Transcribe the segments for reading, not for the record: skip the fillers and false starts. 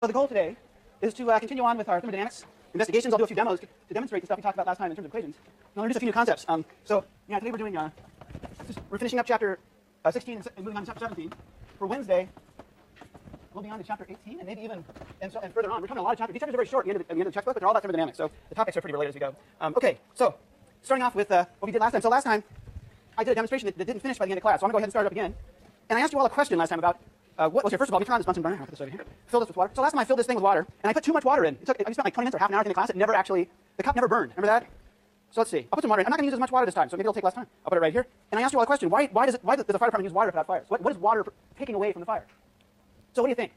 So the goal today is to continue on with our thermodynamics investigations. I'll do a few demos to demonstrate the stuff we talked about last time in terms of equations. And I'll introduce a few new concepts. Today we're doing we're finishing up chapter 16 and moving on to chapter 17. For Wednesday, we'll be on to chapter 18 and maybe even and further on. We're covering a lot of chapters. These chapters are very short at the end of the textbook, but they're all about thermodynamics, so the topics are pretty related as we go. So starting off with what we did last time. So last time I did a demonstration that didn't finish by the end of class, so I'm going to go ahead and start it up again. And I asked you all a question last time about what was here. First of all, let me turn on this Bunsen burner. I'll put this over here. Fill this with water. So last time I filled this thing with water, and I put too much water in. I spent like 20 minutes or half an hour in the class. The cup never burned. Remember that? So let's see. I'll put some water in. I'm not going to use as much water this time, so maybe it'll take less time. I'll put it right here. And I asked you all a question. Why does the fire department use water to put out fires? What is water taking away from the fire? So what do you think?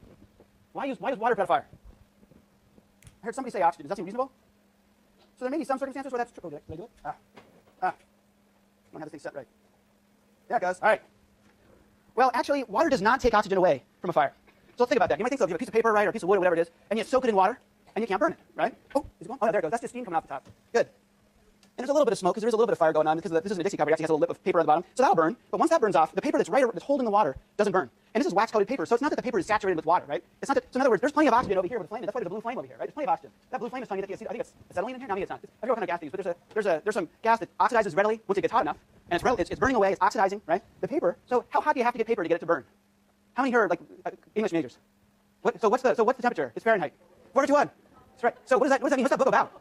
Why does water put out a fire? I heard somebody say oxygen. Does that seem reasonable? So there may be some circumstances where that's true. Oh, did I do it? I don't have this thing set right. There it goes. All right. Well, actually, water does not take oxygen away from a fire. So let's think about that. You might think so. If you have a piece of paper, right, or a piece of wood, or whatever it is, and you soak it in water, and you can't burn it, right? Oh, is it going? Oh, there it goes. That's just steam coming off the top. Good. And there's a little bit of smoke, because there is a little bit of fire going on, because this is a Dixie cup. It actually has a little lip of paper on the bottom. So that'll burn. But once that burns off, the paper that's holding the water doesn't burn. And this is wax-coated paper, so it's not that the paper is saturated with water, right? It's not that, so in other words, there's plenty of oxygen over here with the flame. That's why there's a blue flame over here, right? There's plenty of oxygen. That blue flame is telling you that I think it's acetylene in here. No, maybe it's not. I forget what kind of gas they use, but there's some gas that oxidizes readily once it gets hot enough, and it's burning away. It's oxidizing, right? The paper. So how hot do you have to get paper to get it to burn? How many here are like English majors? So what's the temperature? It's Fahrenheit. 451. That's right. So what does that mean? What's that book about?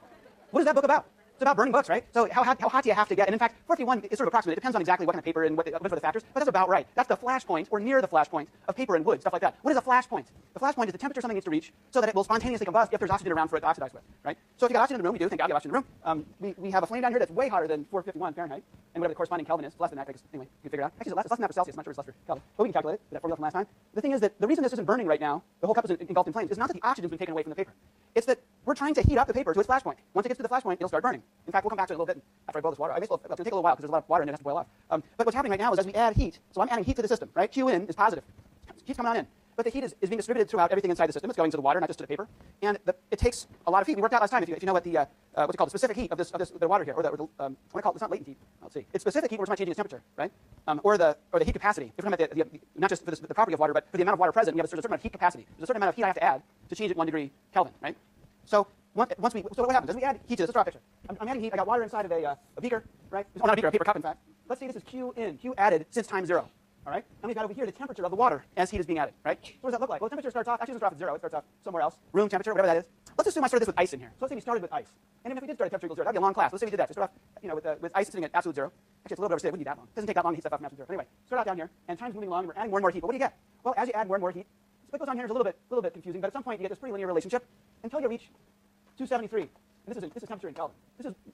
What is that book about? It's about burning books, right? So how hot do you have to get? And in fact, 451 is sort of approximate. It depends on exactly what kind of paper and what are the factors, but that's about right. That's the flash point, or near the flash point of paper and wood, stuff like that. What is a flash point? The flash point is the temperature something needs to reach so that it will spontaneously combust if there's oxygen around for it to oxidize with, right? So if you got oxygen in the room, we do, thank God you have oxygen in the room. We have a flame down here that's way hotter than 451 Fahrenheit, and whatever the corresponding Kelvin is, less than that, because anyway, you can figure it out. Actually, it's less than that for Celsius. I'm not sure it's less for Kelvin, but we can calculate it with that formula from last time. The thing is that the reason this isn't burning right now, the whole cup is engulfed in flames, is not that the oxygen's been taken away from the paper. It's that we're trying to heat up the paper to its flash point. Once it gets to the flash point, it'll start burning. In fact, we'll come back to it a little bit after I boil this water. It's going to take a little while because there's a lot of water in it that has to boil off. But what's happening right now is as we add heat, so I'm adding heat to the system, right? Q in is positive. Heat's coming on in. But the heat is being distributed throughout everything inside the system. It's going to the water, not just to the paper. And it takes a lot of heat. We worked out last time, if you know what the what's it called, the specific heat of the water here, or what do I call it? It's not latent heat. Let's see. It's specific heat where it's not changing its temperature, right? Or the heat capacity. If we're talking about not just for the property of water, but for the amount of water present, we have a certain amount of heat capacity. There's a certain amount of heat I have to add to change it 1 degree Kelvin, right? So what happens? As we add heat to this, let's draw a picture. I'm adding heat. I got water inside of a beaker, right? Oh, not a beaker, a paper cup, in fact. Let's say this is Q in, Q added since time 0. All right? And we've got over here the temperature of the water as heat is being added, right? So what does that look like? Well, the temperature starts off, actually it doesn't start off at 0. It starts off somewhere else. Room temperature, whatever that is. Let's assume I started this with ice in here. So let's say we started with ice. And even if we did start at temperature equals 0, that'd be a long class. Let's say we did that. So start off, with ice sitting at absolute 0. Actually, it's a little bit overstated. It wouldn't be that long. It doesn't take that long to heat stuff up from absolute 0. Anyway, start out down here, and time's moving along, and we're adding more and more heat. But what do you get? Well, as you add more and more heat, what goes on here is a little bit confusing, but at some point you get this pretty linear relationship until you reach 273. And this is temperature in Kelvin.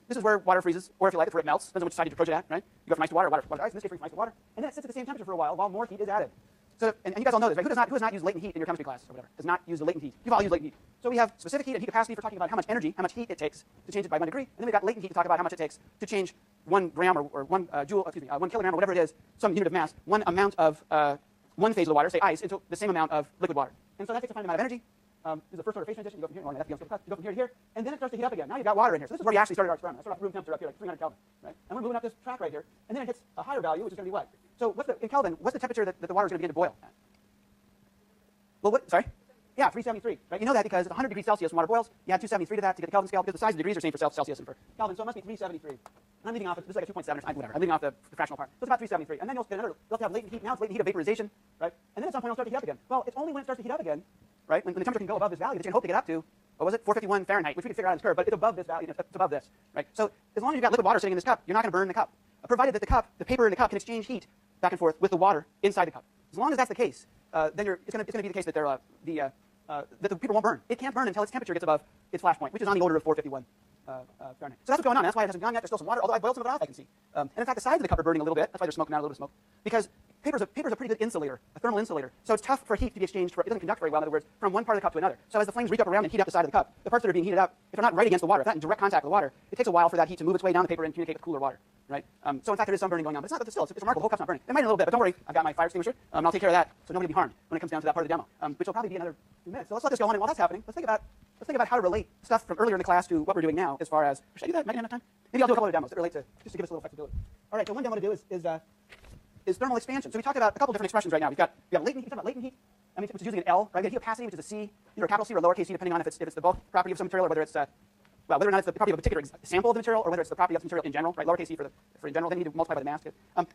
This is where water freezes, or if you like, it's where it melts. Depends on which side you approach it at, right? You go from ice to water, water to ice. In this case, from ice to water, and then it sits at the same temperature for a while more heat is added. So, and you guys all know this, right? Who has not used latent heat in your chemistry class or whatever? Does not use the latent heat. You've all used latent heat. So we have specific heat and heat capacity for talking about how much energy, how much heat it takes to change it by 1 degree, and then we've got latent heat to talk about how much it takes to change 1 gram or 1 joule, 1 kilogram or whatever it is, some unit of mass, one amount of one phase of the water, say ice, into the same amount of liquid water. And so that takes a finite amount of energy. This is the first order phase transition. You go from here, you go from here to here, and then it starts to heat up again. Now you've got water in here. So this is where we actually started our experiment. I started off room temperature up here, like 300 Kelvin, right? And we're moving up this track right here, and then it hits a higher value, which is going to be what? So in Kelvin, what's the temperature that the water is going to begin to boil at? Well, sorry? Yeah, 373, right? You know that because at 100 degrees Celsius when water boils, you add 273 to that to get the Kelvin scale, because the size of the degrees are the same for Celsius and for Kelvin, so it must be 373. And I'm leaving off, this is like a 2.7 or something, whatever. I'm leaving off the fractional part. So it's about 373. And then you'll have to have latent heat. Now it's latent heat of vaporization, right? And then at some point it'll start to heat up again. Well, it's only when it starts to heat up again, right? When the temperature can go above this value that you can hope to get up to, what was it? 451 Fahrenheit, which we can figure out in this curve, but it's above this value, it's above this, right? So as long as you've got liquid water sitting in this cup, you're not going to burn the cup, provided that the paper in the cup can exchange heat back and forth with the water inside the cup. As long as that's the case, then it's going to be the case that that the paper won't burn. It can't burn until its temperature gets above its flash point, which is on the order of 451 Fahrenheit. So that's what's going on. That's why it hasn't gone yet. There's still some water, although I boiled some of it off, I can see. And in fact, the sides of the cup are burning a little bit. That's why there's smoke now, a little bit of smoke. Because paper's a pretty good insulator, a thermal insulator. So it's tough for heat to be exchanged. It doesn't conduct very well, in other words, from one part of the cup to another. So as the flames reach up around and heat up the side of the cup, the parts that are being heated up, if they're not right against the water, if they're not in direct contact with the water, it takes a while for that heat to move its way down the paper and communicate with cooler water, right? So in fact, there is some burning going on, but it's remarkable. The whole cup's not burning. It might in a little bit, but don't worry. I've got my fire extinguisher, and I'll take care of that, so nobody will be harmed when it comes down to that part of the demo, which will probably be another few minutes. So let's let this go on, and while that's happening, let's think about how to relate stuff from earlier in the class to what we're doing now, as far as, should I do that? Might I have enough time? Maybe I'll do a couple of demos that relate to, just to give us a little flexibility. All right, so one demo to do is thermal expansion. So we talked about a couple different expressions right now. We've got latent heat, and I mean, which is using an L, right? We have heat opacity, which is a C, either a capital C or a lowercase c, depending on if it's the bulk property of some material or whether it's well, whether or not it's the property of a particular sample of the material or whether it's the property of the material in general, right? Lowercase c for in general, then you need to multiply by the mass. And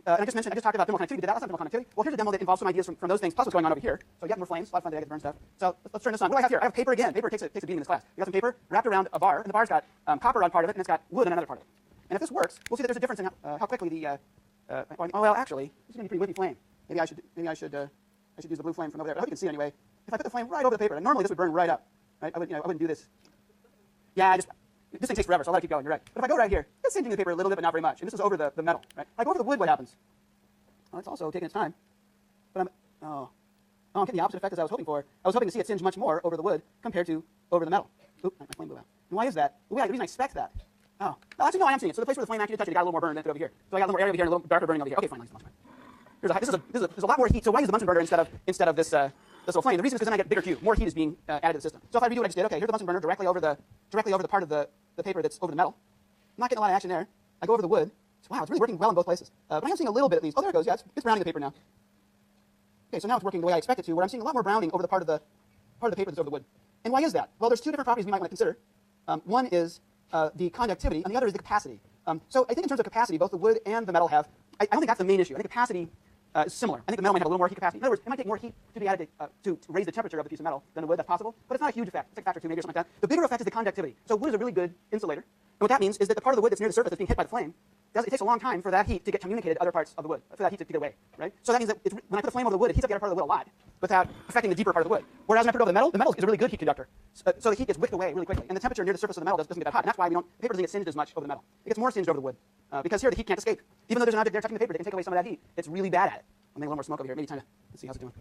I just talked about thermal conductivity. Did that last time, thermal conductivity? Well, here's a demo that involves some ideas from those things, plus what's going on over here. So you got more flames, a lot of fun today, I get to burn stuff. So let's turn this on. What do I have here? I have paper again. Paper takes a beating in this class. We got some paper wrapped around a bar, and the bar's got copper on part of it, and it's got wood on another part of it. And if this works, we'll see that there's a difference in how quickly the well, actually, this is going to be a pretty wimpy flame. Maybe I should use the blue flame from over there. I hope you can see it anyway. If I put the flame right over the paper, and normally this would burn right up, right? I wouldn't do this. Yeah, this thing takes forever, so I'll let it keep going. You're right. But if I go right here, it's singeing the paper a little bit, but not very much. And this is over the metal, right? If I go over the wood, what happens? Well, it's also taking its time. But I'm getting the opposite effect as I was hoping for. I was hoping to see it singe much more over the wood compared to over the metal. Oop, my flame blew out. And why is that? The reason I expect that. Oh, no, actually, no, I am seeing it. So the place where the flame actually touched it got a little more burn than it did over here. So I got a little more area over here and a little darker burning over here. Okay, fine. There's a lot more heat. So why use the Bunsen burner instead of this little flame? The reason is because then I get bigger Q. More heat is being added to the system. So if I redo what I just did, okay, here's the Bunsen burner directly over the part of the paper that's over the metal. I'm not getting a lot of action there. I go over the wood. So, wow, it's really working well in both places. But I am seeing a little bit at least. Oh, there it goes. Yeah, it's browning the paper now. Okay, so now it's working the way I expect it to, where I'm seeing a lot more browning over the part of the paper that's over the wood. And why is that? Well, there's two different properties we might want to consider. One is the conductivity, and the other is the capacity. So I think in terms of capacity, both the wood and the metal have. I don't think that's the main issue. I think capacity is similar. I think the metal might have a little more heat capacity. In other words, it might take more heat to be added to raise the temperature of the piece of metal than the wood. That's possible, but it's not a huge effect. It's like a factor of 2 maybe or something like that. The bigger effect is the conductivity. So wood is a really good insulator. And what that means is that the part of the wood that's near the surface that's being hit by the flame, it takes a long time for that heat to get communicated to other parts of the wood, for that heat to get away, right? So that means that when I put the flame over the wood, it heats up the other part of the wood a lot without affecting the deeper part of the wood. Whereas when I put it over the metal is a really good heat conductor. So the heat gets wicked away really quickly, and the temperature near the surface of the metal doesn't get that hot. And that's why the paper doesn't get singed as much over the metal. It gets more singed over the wood because here the heat can't escape. Even though there's an object there touching the paper that can take away some of that heat, it's really bad at it. I'm making a little more smoke over here. Maybe time to let's see how's it doing.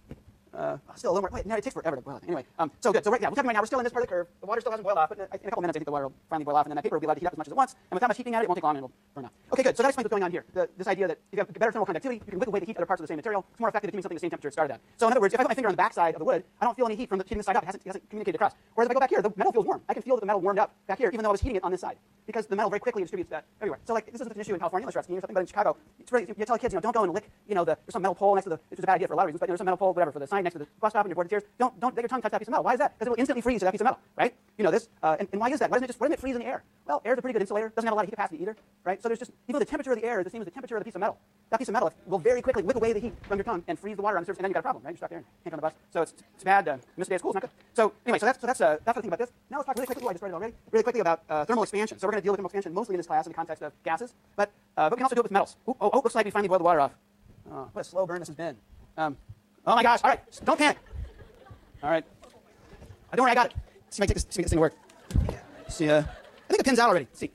Still a little more. Wait, no, it takes forever to boil it. Anyway, so good. So what's happening right now? We're still in this part of the curve. The water still hasn't boiled off, but in a couple minutes, I think the water will finally boil off, and then that paper will be allowed to heat up as much as it wants. And with that much heat being added, it won't take long, and it'll burn off. Okay, good. So that explains what's going on here. This idea that if you have better thermal conductivity, you can whip away the heat to other parts of the same material. It's more effective at keeping something the same temperature it started at. So in other words, if I put my finger on the back side of the wood, I don't feel any heat from hitting the side up. It hasn't communicated across. Whereas if I go back here, the metal feels warm. I can feel that the metal warmed up back here, even though I was heating it on this side, because the metal very quickly distributes that everywhere. So like this isn't an issue in California unless you're skiing or something, but in Chicago, it's really, you tell kids, don't go and lick, there's some metal pole next to which is a bad idea for a lot of reasons, but there's some metal pole, whatever, for the sign next to the bus stop and you're bored of tears. Don't let your tongue touch that piece of metal. Why is that? Because it will instantly freeze to that piece of metal, right? You know this. And why is that? Why doesn't it freeze in the air? Well, air is a pretty good insulator. Doesn't have a lot of heat capacity either, right? So there's just, even though the temperature of the air is the same as the temperature of the piece of metal, that piece of metal will very quickly whip away the heat from your tongue and freeze the water on the surface, and then you got a problem, right? You're stuck there and can't go on the bus. So it's bad. Miss a day of school. It's not good. So anyway, that's the thing about this. Now let's talk really quickly. I just started already. Really quickly about thermal expansion. So we're going to deal with thermal expansion mostly in this class in the context of gases, but we can also do it with metals. Looks like we finally boiled the water off. Oh, what a slow burn this has been. Oh my gosh! All right, don't panic. All right. Don't worry, I got it. Let's see if I can get this thing to work. See, I think the pin's out already. Let's see.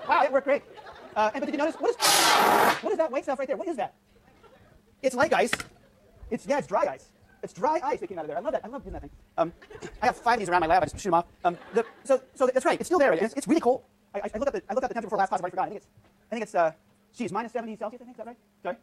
Wow, it worked great. But did you notice, what is that white stuff right there? What is that? It's like ice. It's dry ice. It's dry ice that came out of there. I love that. I love using that thing. I have 5 of these around my lab. I just shoot them off. So that's right. It's still there. And it's really cold. I looked at the temperature before last class. I forgot. I think it's minus 70 Celsius. I think is that right? Sorry.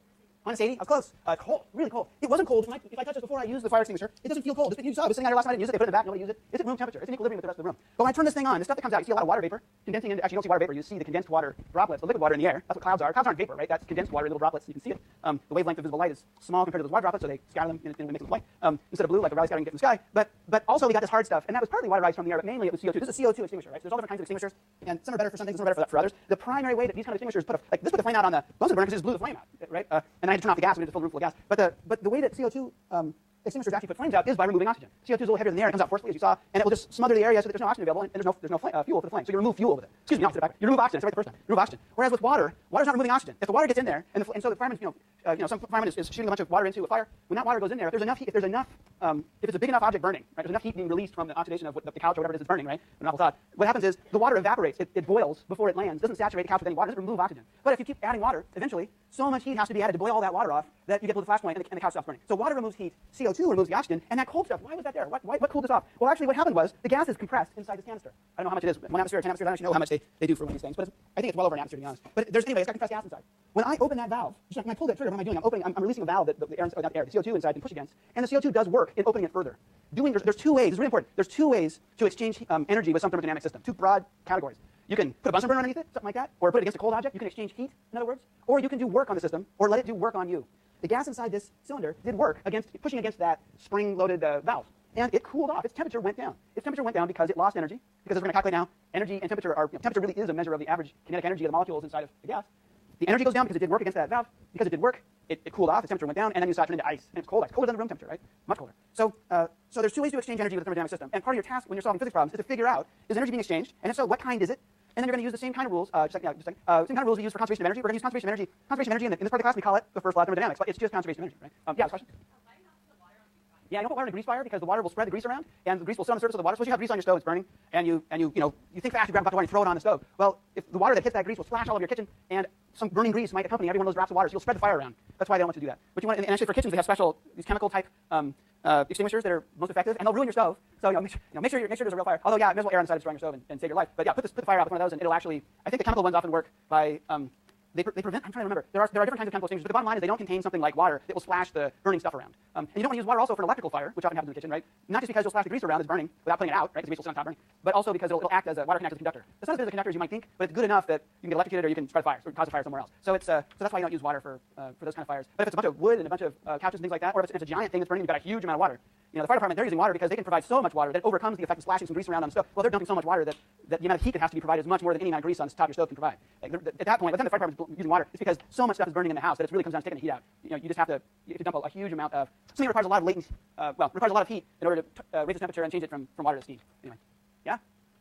Minus 80. I was close. Cold. Really cold. It wasn't cold. If I touched this before I used the fire extinguisher, it doesn't feel cold. You saw it was sitting out here last night. I didn't use it. They put it in the back. Nobody used it. It's at room temperature. It's in equilibrium with the rest of the room. But when I turn this thing on, the stuff that comes out, you see a lot of water vapor condensing into. Actually, you don't see water vapor. You see the condensed water droplets, the liquid water in the air. That's what clouds are. Clouds aren't vapor, right? That's condensed water in little droplets. You can see it. The wavelength of visible light is small compared to those water droplets, so they scatter them and it makes them white instead of blue, like a Rayleigh scattering you get from the sky. But also we got this hard stuff, and that was partly water rise from the air, but mainly it was CO2. This is a CO2 extinguisher, right? So there's all different kinds of extinguishers, and some are better for some things, some are better for others. The primary way that these kind of extinguishers put the flame out on the Bunsen burner because it just blew the flame out, right? And I had to turn off the gas. We had to fill the room full of gas. But the way that CO2 extinguishers actually put flames out is by removing oxygen. CO2 is a little heavier than the air. It comes out forcefully, as you saw, and it will just smother the area so that there's no oxygen available and there's no fuel for the flame. So you remove fuel with it. Excuse me, opposite back. You remove oxygen. That's right the first time. You remove oxygen. Whereas with water's not removing oxygen. If the water gets in there, and so the fireman, some fireman is shooting a bunch of water into a fire. When that water goes in there, if it's a big enough object burning, right, there's enough heat being released from the oxidation of the couch or whatever it is that's burning, right? An awful thought. What happens is the water evaporates. It boils before it lands. Doesn't saturate the couch with any water. Doesn't remove oxygen. But if you keep adding water, eventually so much heat has to be added to boil all that water off that you get to the flash point and the couch stops burning. So water removes heat. CO2 removes the oxygen, and that cold stuff. Why was that there? What cooled this off? Well, actually, what happened was the gas is compressed inside this canister. I don't know how much it is. 1 atmosphere, 10 atmosphere. I don't actually know how much they do for one of these things, but I think it's well over an atmosphere, to be honest. But it's got compressed gas inside. When I open that valve, just like when I pull that trigger, what am I doing? I'm releasing a valve that the air, not the air, the CO2 inside can push against, and the CO2 does work in opening it further. There's 2 ways. It's really important. There's 2 ways to exchange energy with some thermodynamic system. 2 broad categories. You can put a Bunsen burner underneath it, something like that, or put it against a cold object. You can exchange heat, in other words, or you can do work on the system, or let it do work on you. the gas inside this cylinder did work against pushing against that spring-loaded valve, and it cooled off. Its temperature went down. Its temperature went down because it lost energy. Because as we're going to calculate now, energy and temperature are temperature really is a measure of the average kinetic energy of the molecules inside of the gas. The energy goes down because it did work against that valve. Because it did work, it cooled off. Its temperature went down, and then you saw it turn into ice. And it's cold ice, colder than the room temperature, right? Much colder. So there's two ways to exchange energy with a thermodynamic system. And part of your task when you're solving physics problems is to figure out, is energy being exchanged? And if so, what kind is it? And then you're going to use the same kind of rules, same kind of rules we use for conservation of energy. We're going to use conservation of energy. Conservation of energy in this part of the class, we call it the first law of thermodynamics, but it's just conservation of energy, right? Yeah, question? Yeah, you don't put water in a grease fire because the water will spread the grease around, and the grease will sit on the surface of the water. So you have grease on your stove, it's burning, and you think fast, you grab a bucket of water and throw it on the stove. Well, if the water that hits that grease will splash all over your kitchen, and some burning grease might accompany every one of those drops of water, so you'll spread the fire around. That's why they don't want to do that. But you want, and actually for kitchens, they have special these chemical type extinguishers that are most effective, and they'll ruin your stove. So make sure there's a real fire. Although yeah, it may as well air on the side of destroying your stove and save your life. But yeah, put the fire out with one of those, and it'll actually. I think the chemical ones often work by they prevent. I'm trying to remember. There are different kinds of chemical extinguishers, but the bottom line is they don't contain something like water that will splash the burning stuff around. And you don't want to use water also for an electrical fire, which often happens in the kitchen, right? Not just because you'll splash the grease around as burning without putting it out, right? Because the grease will sit on top burning, but also because it'll act as water can act as a conductor. It's not as good as a conductor as you might think, but it's good enough that you can get electrocuted or you can spread fires or cause a fire somewhere else. So it's so that's why you don't use water for those kind of fires. But if it's a bunch of wood and a bunch of couches and things like that, or if it's a giant thing that's burning, you've got a huge amount of water. The fire department, they're using water because they can provide so much water that it overcomes the effect of splashing some grease around on the stove. Well, they're dumping so much water that the amount of heat that has to be provided is much more than any amount of grease on the top of your stove can provide. Like, at that point, by the time the fire department is using water, it's because so much stuff is burning in the house that it really comes down to taking the heat out. You just have to dump a huge amount of something that requires a lot of latent, requires a lot of heat in order to raise the temperature and change it from water to steam. Anyway, yeah.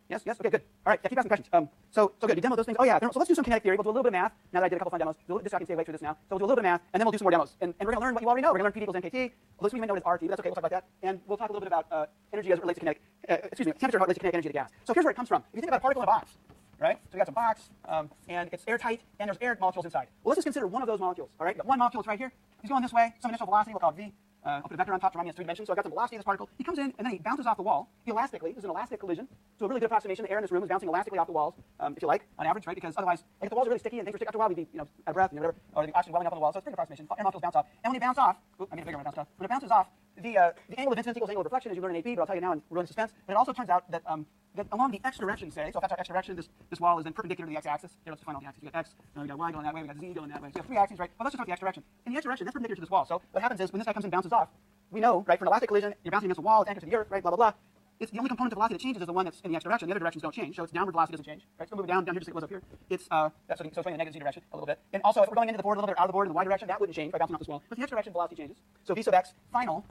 Yes, okay, good. All right, yeah, keep asking questions. So good. You demoed those things. Oh yeah, so let's do some kinetic theory. We'll do a little bit of math. Now that I did a couple fun demos, I can stay awake through this now. So we'll do a little bit of math, and then we'll do some more demos. And we're going to learn what you already know. We're going to learn P equals NKT. Although some of you may know what is RT, but that's okay. We'll talk about that. And we'll talk a little bit about energy as it relates to temperature how it relates to kinetic energy of the gas. So here's where it comes from. If you think about a particle in a box, right? So we got some box, and it's airtight, and there's air molecules inside. Well, let's just consider one of those molecules. All right, one molecule is right here. He's going this way. Some initial velocity, we'll call it v. I'll put a vector on top to remind me it's 3 dimensions. So I've got some velocity in this particle. He comes in, and then he bounces off the wall. Elastically, this is an elastic collision. So a really good approximation. The air in this room is bouncing elastically off the walls, if you like, on average, right? Because otherwise, if the walls are really sticky and things are sticky after a while, we'd be, out of breath, whatever, or the oxygen welling up on the wall. So it's a pretty good approximation. Air molecules bounce off, and when they bounce off, I made it bigger when it bounced off. When it bounces off, the angle of incidence equals angle of reflection, as you learn in AP, but I'll tell you now and ruin the suspense. But it also turns out that that along the x direction, say, so if that's our x direction, this wall is then perpendicular to the x-axis. Here, let's define all the axes. We got x, we got y going that way, we got z going that way. So you have 3 axes, right? Well, let's just start with the x direction. In the x direction, that's perpendicular to this wall. So what happens is when this guy comes in and bounces off, we know, right, for an elastic collision, you're bouncing against a wall, it's anchored to the earth, right, blah, blah, blah. It's the only component of velocity that changes is the one that's in the x direction. The other directions don't change. So its downward velocity doesn't change. Right? So moving down here just like it was up here. It's so it's going in the negative z direction a little bit. And also, if we're going into the board a little bit out of the board in the y direction, that wouldn't change by bouncing off this wall. But the x direction velocity changes. So v sub x final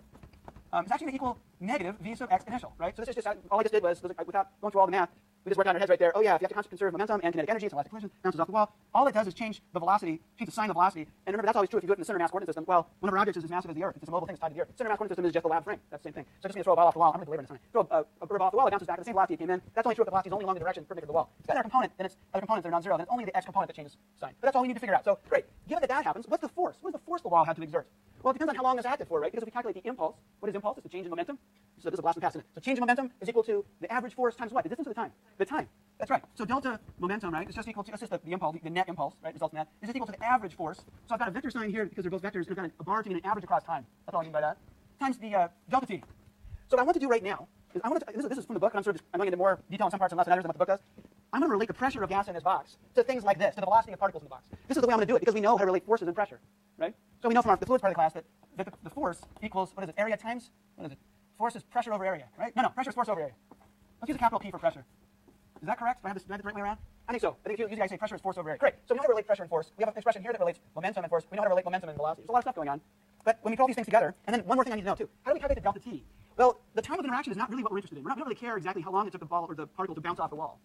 is actually going to equal negative v sub x initial, right? So this is just all I just did was without going through all the math, we just worked out in our heads right there. Oh yeah, if you have to conserve momentum and kinetic energy, it's an elastic collision, bounces off the wall. All it does is change the velocity, change the sign of velocity. And remember, that's always true if you do it in the center mass coordinate system. Well, one of our objects is as massive as the Earth. It's a mobile thing, it's tied to the Earth. Center mass coordinate system is just the lab frame. That's the same thing. So just going to throw a ball off the wall. I'm going to deliver this. Throw a bird off the wall, it bounces back at the same velocity it came in. That's only true if the velocity is only along the direction perpendicular to the wall. If it's got another component, then it's other components that are non-zero. Then it's only the x component that changes sign. But that's all we need to figure out. So great. Given that happens, what's the force? What is the force the wall had to exert? Well, it depends on how long it's active for, right? Because if we calculate the impulse, what is impulse? It's the change in momentum. So this is a blast from past. So change in momentum is equal to the average force times what? The distance or the time? The time. That's right. So delta momentum, right, is just equal to, that's just the impulse, the net impulse, right, results in that, is just equal to the average force. So I've got a vector sign here because they're both vectors, and I've got a bar to mean an average across time. That's all I mean by that. Times the delta t. So what I want to do right now is this is from the book, and I'm going into more detail on some parts and less than others than what the book does. I'm going to relate the pressure of gas in this box to things like this, to the velocity of particles in the box. This is the way I'm going to do it because we know how to relate forces and pressure, right? So we know from the fluids part of the class that the force equals, what is it, area times, what is it? Force is pressure over area, right? No, pressure is force over area. Let's use a capital P for pressure. Is that correct? Do I have this the right way around? I think so. I think you guys say pressure is force over area. Great. So we know how to relate pressure and force. We have an expression here that relates momentum and force. We know how to relate momentum and velocity. There's a lot of stuff going on. But when we put all these things together, and then one more thing I need to know too. How do we calculate the delta t? Well, the time of interaction is not really what we're interested in. We don't really care exactly how long it took the ball or the particle to bounce off the wall.